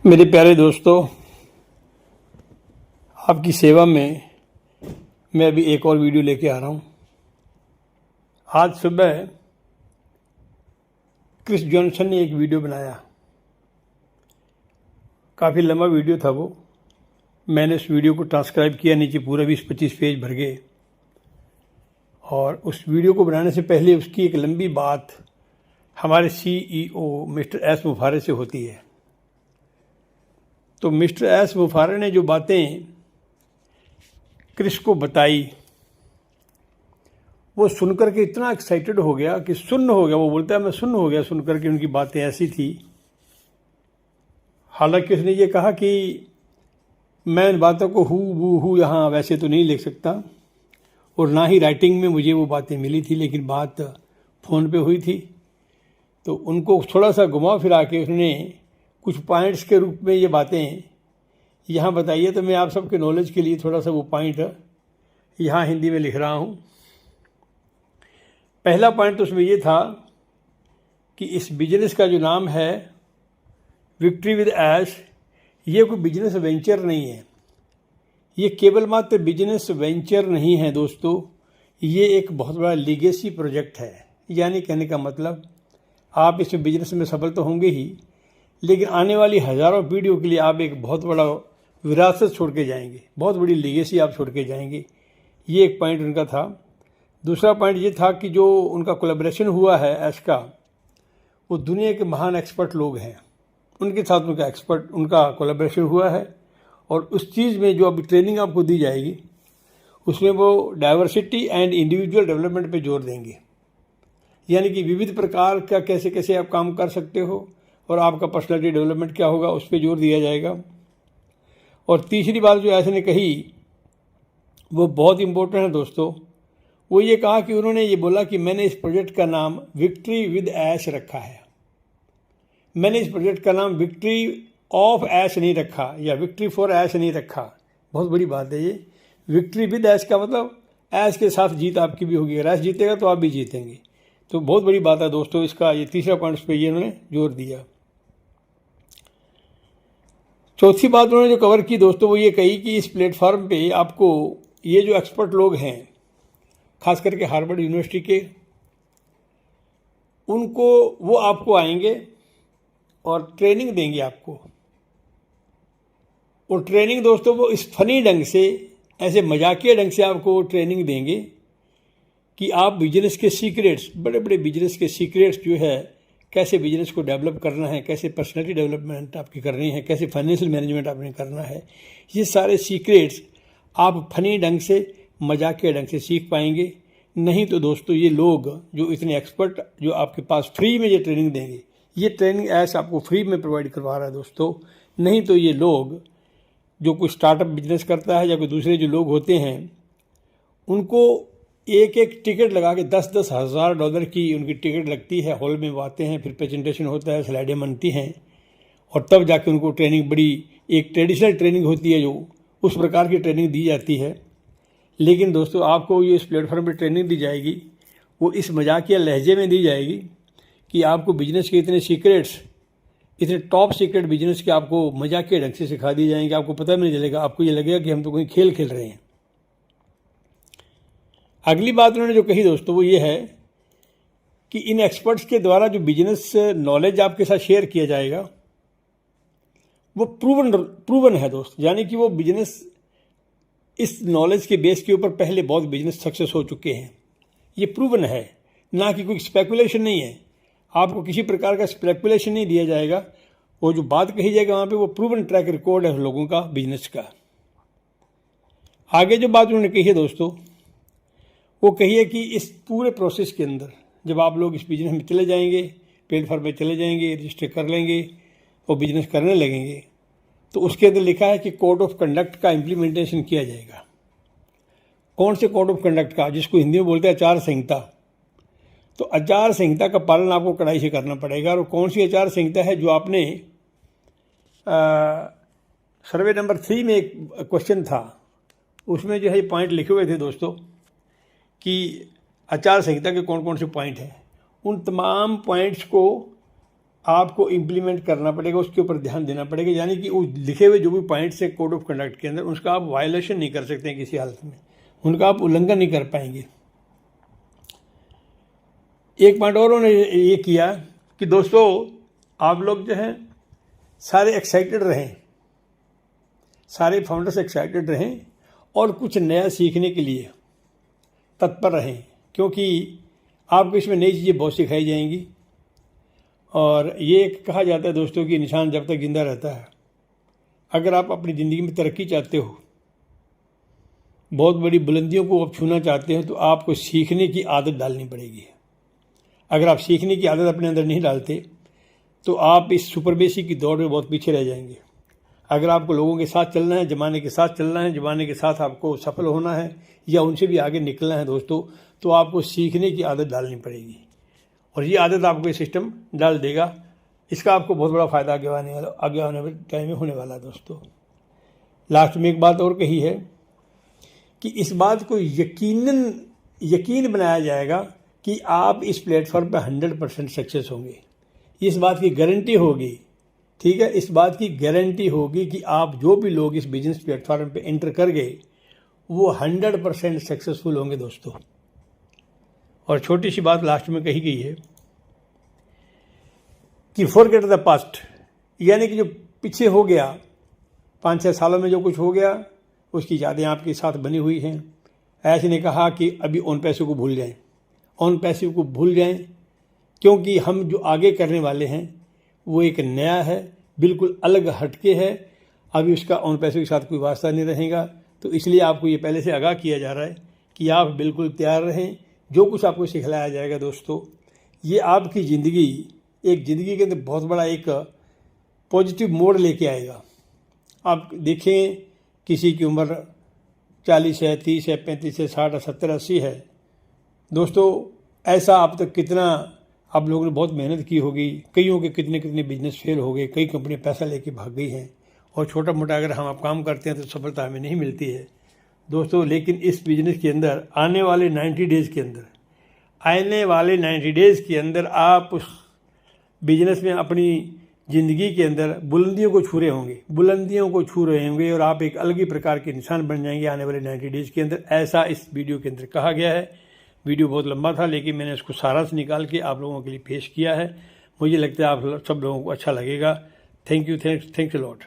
मेरे प्यारे दोस्तों, आपकी सेवा में मैं अभी एक और वीडियो लेके आ रहा हूँ। आज सुबह क्रिस जॉनसन ने एक वीडियो बनाया। काफ़ी लंबा वीडियो था वो। मैंने उस वीडियो को ट्रांसक्राइब किया, नीचे पूरा 20-25 पेज भर गए। और उस वीडियो को बनाने से पहले उसकी एक लंबी बात हमारे CEO मिस्टर एस मुफारे से होती है। तो मिस्टर एस मुफारे ने जो बातें क्रिस को बताई, वो सुनकर के इतना एक्साइटेड हो गया कि सुन्न हो गया। वो बोलता है मैं सुन्न हो गया सुनकर के उनकी बातें ऐसी थी। हालांकि उसने ये कहा कि मैं इन बातों को हूँ यहाँ वैसे तो नहीं लिख सकता, और ना ही राइटिंग में मुझे वो बातें मिली थी, लेकिन बात फ़ोन पे हुई थी। तो उनको थोड़ा सा घुमा फिरा के उसने कुछ पॉइंट्स के रूप में ये बातें यहाँ बताइए। तो मैं आप सबके नॉलेज के लिए थोड़ा सा वो पॉइंट यहाँ हिंदी में लिख रहा हूँ। पहला पॉइंट तो उसमें ये था कि इस बिजनेस का जो नाम है विक्ट्री विद ऐश, ये कोई बिजनेस वेंचर नहीं है। ये केवल मात्र बिजनेस वेंचर नहीं है दोस्तों, ये एक बहुत बड़ा लीगेसी प्रोजेक्ट है। यानी कहने का मतलब आप इस बिजनेस में सफल तो होंगे ही, लेकिन आने वाली हज़ारों पीढ़ियों के लिए आप एक बहुत बड़ा विरासत छोड़ के जाएंगे, बहुत बड़ी लीगेसी आप छोड़ के जाएंगे। ये एक पॉइंट उनका था। दूसरा पॉइंट ये था कि जो उनका कोलैबोरेशन हुआ है ऐश का, वो दुनिया के महान एक्सपर्ट लोग हैं, उनके साथ उनका कोलैबोरेशन हुआ है। और उस चीज़ में जो अभी ट्रेनिंग आपको दी जाएगी, उसमें वो डाइवर्सिटी एंड इंडिविजुअल डेवलपमेंट पे जोर देंगे। यानी कि विविध प्रकार का कैसे कैसे आप काम कर सकते हो और आपका पर्सनालिटी डेवलपमेंट क्या होगा, उस पर जोर दिया जाएगा। और तीसरी बात जो ऐसे ने कही, वो बहुत इम्पोर्टेंट है दोस्तों। वो ये कहा कि उन्होंने ये बोला कि मैंने इस प्रोजेक्ट का नाम विक्ट्री विद ऐश रखा है। मैंने इस प्रोजेक्ट का नाम विक्ट्री ऑफ ऐश नहीं रखा, या विक्ट्री फॉर ऐश नहीं रखा। बहुत बड़ी बात है ये। विक्ट्री विद ऐश का मतलब ऐश के साथ जीत आपकी भी होगी। अगर ऐश जीतेगा तो आप भी जीतेंगे। तो बहुत बड़ी बात है दोस्तों इसका। ये तीसरा पॉइंट पे ये उन्होंने जोर दिया। चौथी बात उन्होंने जो कवर की दोस्तों, वो ये कही कि इस प्लेटफॉर्म पे आपको ये जो एक्सपर्ट लोग हैं, खास करके हार्वर्ड यूनिवर्सिटी के, वो आपको आएंगे और ट्रेनिंग देंगे आपको। और ट्रेनिंग दोस्तों वो इस फनी ढंग से, ऐसे मजाकिया ढंग से आपको ट्रेनिंग देंगे कि आप बिजनेस के सीक्रेट्स, बड़े बड़े बिजनेस के सीक्रेट्स जो है, कैसे बिजनेस को डेवलप करना है, कैसे पर्सनैलिटी डेवलपमेंट आपकी करनी है, कैसे फाइनेंशियल मैनेजमेंट आपने करना है, ये सारे सीक्रेट्स आप फनी ढंग से, मजाकिया ढंग से सीख पाएंगे। नहीं तो दोस्तों ये लोग जो इतने एक्सपर्ट जो आपके पास फ्री में ये ट्रेनिंग देंगे, ये ट्रेनिंग ऐसा आपको फ्री में प्रोवाइड करवा रहा है दोस्तों। नहीं तो ये लोग जो कोई स्टार्टअप बिजनेस करता है या कोई दूसरे जो लोग होते हैं, उनको एक एक टिकट लगा के 10-10 हज़ार डॉलर की उनकी टिकट लगती है। हॉल में वो आते हैं, फिर प्रेजेंटेशन होता है, स्लाइडें बनती हैं, और तब जाके उनको ट्रेनिंग, बड़ी एक ट्रेडिशनल ट्रेनिंग होती है, जो उस प्रकार की ट्रेनिंग दी जाती है। लेकिन दोस्तों आपको ये इस प्लेटफॉर्म पर ट्रेनिंग दी जाएगी, वो इस मजाकिया लहजे में दी जाएगी कि आपको बिजनेस के इतने सीक्रेट्स, इतने टॉप सीक्रेट बिजनेस के आपको मजाकिया ढंग से सिखा दिए जाएंगे। आपको पता भी नहीं चलेगा, आपको ये लगेगा कि हम तो कोई खेल खेल रहे हैं। अगली बात उन्होंने जो कही दोस्तों, वो ये है कि इन एक्सपर्ट्स के द्वारा जो बिजनेस नॉलेज आपके साथ शेयर किया जाएगा, वो प्रूवन है दोस्त। यानी कि वो बिजनेस, इस नॉलेज के बेस के ऊपर पहले बहुत बिजनेस सक्सेस हो चुके हैं। ये प्रूवन है, ना कि कोई स्पेकुलेशन नहीं है। आपको किसी प्रकार का स्पेकुलेशन नहीं दिया जाएगा। वो जो बात कही जाएगी वहाँ पे, वो प्रूवन ट्रैक रिकॉर्ड है लोगों का, बिजनेस का। आगे जो बात उन्होंने कही है दोस्तों, वो कहिए कि इस पूरे प्रोसेस के अंदर जब आप लोग इस बिजनेस में चले जाएंगे, प्लेटफॉर्म में चले जाएंगे, रजिस्टर कर लेंगे और बिजनेस करने लगेंगे, तो उसके अंदर लिखा है कि कोड ऑफ कंडक्ट का इम्प्लीमेंटेशन किया जाएगा। कौन से कोड ऑफ कंडक्ट का? जिसको हिंदी में बोलते हैं आचार संहिता। तो आचार संहिता का पालन आपको कड़ाई से करना पड़ेगा। और कौन सी आचार संहिता है? जो आपने सर्वे नंबर 3 में एक क्वेश्चन था, उसमें जो है पॉइंट लिखे हुए थे दोस्तों कि आचार संहिता के कौन कौन से पॉइंट हैं। उन तमाम पॉइंट्स को आपको इम्प्लीमेंट करना पड़ेगा, उसके ऊपर ध्यान देना पड़ेगा। यानी कि वो लिखे हुए जो भी पॉइंट्स है कोड ऑफ कंडक्ट के अंदर, उसका आप वायलेशन नहीं कर सकते हैं किसी हालत में, उनका आप उल्लंघन नहीं कर पाएंगे। एक पॉइंट और उन्होंने ये किया कि दोस्तों आप लोग जो हैं सारे एक्साइटेड रहें, सारे फाउंडर्स एक्साइटेड रहें और कुछ नया सीखने के लिए तत्पर रहें, क्योंकि आपको इसमें नई चीज़ें बहुत सिखाई जाएंगी। और ये कहा जाता है दोस्तों कि इंसान जब तक जिंदा रहता है, अगर आप अपनी ज़िंदगी में तरक्की चाहते हो, बहुत बड़ी बुलंदियों को आप छूना चाहते हैं, तो आपको सीखने की आदत डालनी पड़ेगी। अगर आप सीखने की आदत अपने अंदर नहीं डालते तो आप इस सुपरमेसी की दौड़ में बहुत पीछे रह जाएंगे। अगर आपको लोगों के साथ चलना है, ज़माने के साथ चलना है, ज़माने के साथ आपको सफल होना है या उनसे भी आगे निकलना है दोस्तों, तो आपको सीखने की आदत डालनी पड़ेगी। और ये आदत आपको ये सिस्टम डाल देगा। इसका आपको बहुत बड़ा फ़ायदा आगे आने वाले टाइम में होने वाला है दोस्तों। लास्ट में एक बात और कही है कि इस बात को यकीन बनाया जाएगा कि आप इस प्लेटफॉर्म पर 100% सक्सेस होंगे। इस बात की गारंटी होगी, ठीक है, इस बात की गारंटी होगी कि आप जो भी लोग इस बिजनेस प्लेटफॉर्म पे एंटर कर गए वो 100% सक्सेसफुल होंगे दोस्तों। और छोटी सी बात लास्ट में कही गई है कि फॉरगेट द पास्ट, यानी कि जो पीछे हो गया 5-6 सालों में जो कुछ हो गया उसकी यादें आपके साथ बनी हुई हैं। ऐसे ने कहा कि अभी उन पैसों को भूल जाएं, उन पैसों को भूल जाएं, क्योंकि हम जो आगे करने वाले हैं वो एक नया है, बिल्कुल अलग हटके है। अभी उसका उन पैसों के साथ कोई वास्ता नहीं रहेगा। तो इसलिए आपको ये पहले से आगाह किया जा रहा है कि आप बिल्कुल तैयार रहें। जो कुछ आपको सिखलाया जाएगा दोस्तों, ये आपकी ज़िंदगी के अंदर बहुत बड़ा एक पॉजिटिव मोड़ लेके आएगा। आप देखें, किसी की उम्र 40 है, 30 है, 35 है, 60 है, 70, 80 है दोस्तों, ऐसा अब तक कितना आप लोगों ने बहुत मेहनत की होगी। कईयों के कितने बिजनेस फेल हो गए, कई कंपनियां पैसा लेके भाग गई हैं। और छोटा मोटा अगर हम काम करते हैं तो सफलता हमें नहीं मिलती है दोस्तों। लेकिन इस बिजनेस के अंदर आने वाले 90 डेज़ के अंदर आप उस बिजनेस में अपनी ज़िंदगी के अंदर बुलंदियों को छू रहे होंगे और आप एक अलग ही प्रकार के इंसान बन जाएंगे आने वाले 90 डेज़ के अंदर। ऐसा इस वीडियो के अंदर कहा गया है। वीडियो बहुत लंबा था, लेकिन मैंने उसको सारांश निकाल के आप लोगों के लिए पेश किया है। मुझे लगता है आप सब लोगों को अच्छा लगेगा। Thank you, thanks a lot.